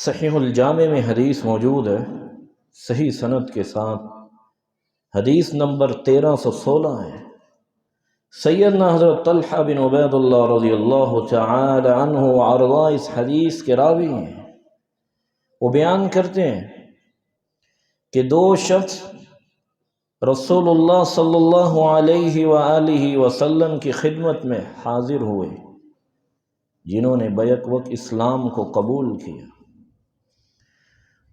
صحیح الجامع میں حدیث موجود ہے صحیح سند کے ساتھ، حدیث نمبر 1316 ہے۔ سیدنا حضرت طلحہ بن عبید اللہ رضی اللہ تعالی عنہ عرضہ اس حدیث کے راوی ہیں۔ وہ بیان کرتے ہیں کہ دو شخص رسول اللہ صلی اللہ علیہ وآلہ وسلم کی خدمت میں حاضر ہوئے، جنہوں نے بیک وقت اسلام کو قبول کیا۔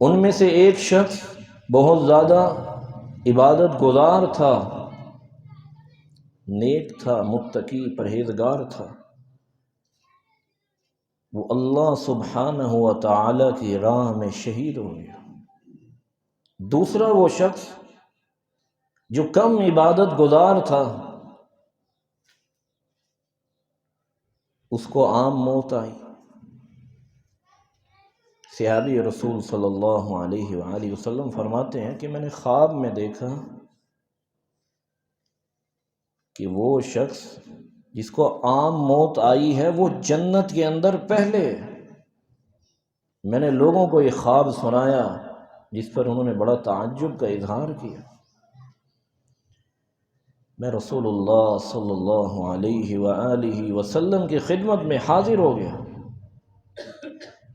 ان میں سے ایک شخص بہت زیادہ عبادت گزار تھا، نیک تھا، متقی، پرہیزگار تھا، وہ اللہ سبحانہ و تعالی کی راہ میں شہید ہو گیا۔ دوسرا وہ شخص جو کم عبادت گزار تھا، اس کو عام موت آئی۔ صحابی رسول صلی اللہ علیہ وآلہ وسلم فرماتے ہیں کہ میں نے خواب میں دیکھا کہ وہ شخص جس کو عام موت آئی ہے وہ جنت کے اندر پہلے۔ میں نے لوگوں کو یہ خواب سنایا جس پر انہوں نے بڑا تعجب کا اظہار کیا۔ میں رسول اللہ صلی اللہ علیہ وآلہ وسلم کی خدمت میں حاضر ہو گیا۔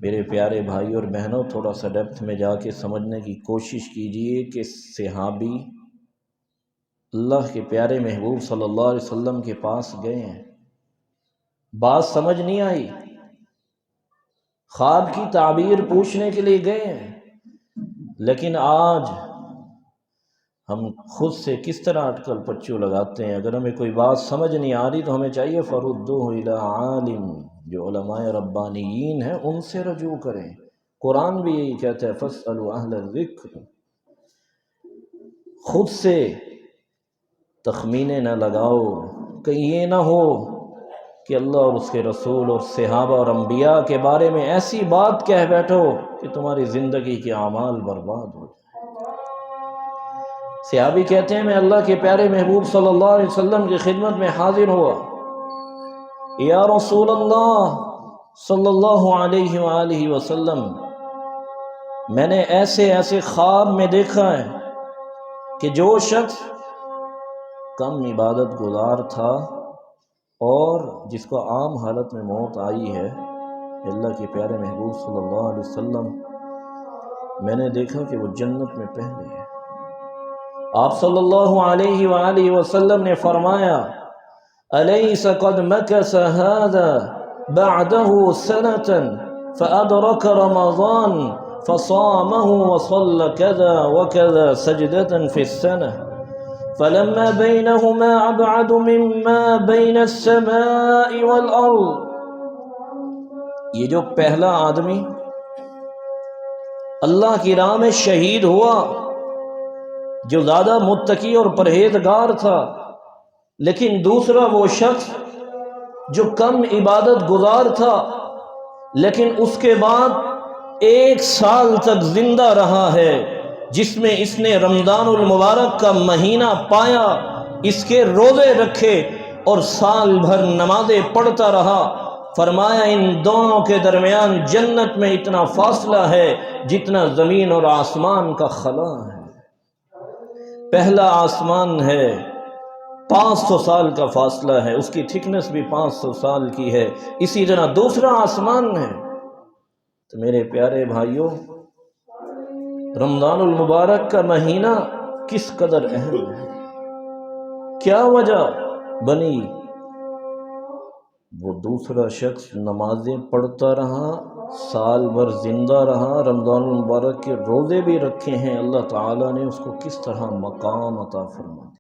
میرے پیارے بھائی اور بہنوں، تھوڑا سا ڈیپتھ میں جا کے سمجھنے کی کوشش کیجئے کہ صحابی اللہ کے پیارے محبوب صلی اللہ علیہ وسلم کے پاس گئے ہیں، بات سمجھ نہیں آئی، خواب کی تعبیر پوچھنے کے لیے گئے ہیں، لیکن آج ہم خود سے کس طرح اٹکل پچو لگاتے ہیں۔ اگر ہمیں کوئی بات سمجھ نہیں آ رہی تو ہمیں چاہیے فردوہ الی عالم، جو علماء ربانیین ہیں ان سے رجوع کریں۔ قرآن بھی یہی کہتا ہے فاسألوا اہل الذکر۔ خود سے تخمینے نہ لگاؤ، کہیں یہ نہ ہو کہ اللہ اور اس کے رسول اور صحابہ اور انبیاء کے بارے میں ایسی بات کہہ بیٹھو کہ تمہاری زندگی کے اعمال برباد ہو جائے۔ صحابی کہتے ہیں میں اللہ کے پیارے محبوب صلی اللہ علیہ وسلم کی خدمت میں حاضر ہوا، یا رسول اللہ صلی اللہ علیہ وآلہ وسلم، میں نے ایسے خواب میں دیکھا ہے کہ جو شخص کم عبادت گزار تھا اور جس کو عام حالت میں موت آئی ہے، اللہ کے پیارے محبوب صلی اللہ علیہ وسلم، میں نے دیکھا کہ وہ جنت میں پہلے ہے۔ آپ صلی اللہ علیہ وآلہ وسلم نے فرمایا الیس قد مکث ھذا بعدہ سنۃ فأدرک رمضان فصامہ وصلی کذا وکذا سجدۃ فی السنہ فلما بینہما ابعد مما بین السماء والارض۔ یہ جو پہلا آدمی اللہ کی راہ میں شہید ہوا، جو زیادہ متقی اور پرہیزگار تھا، لیکن دوسرا وہ شخص جو کم عبادت گزار تھا لیکن اس کے بعد 1 سال تک زندہ رہا ہے، جس میں اس نے رمضان المبارک کا مہینہ پایا، اس کے روزے رکھے اور سال بھر نمازیں پڑھتا رہا۔ فرمایا ان دونوں کے درمیان جنت میں اتنا فاصلہ ہے جتنا زمین اور آسمان کا خلا ہے۔ پہلا آسمان ہے 500 سال کا فاصلہ ہے، اس کی تھکنس بھی 500 سال کی ہے، اسی طرح دوسرا آسمان ہے۔ تو میرے پیارے بھائیوں، رمضان المبارک کا مہینہ کس قدر اہم ہے، کیا وجہ بنی؟ وہ دوسرا شخص نمازیں پڑھتا رہا، سال بھر زندہ رہا، رمضان المبارک کے روزے بھی رکھے ہیں، اللہ تعالیٰ نے اس کو کس طرح مقام عطا فرما دیا۔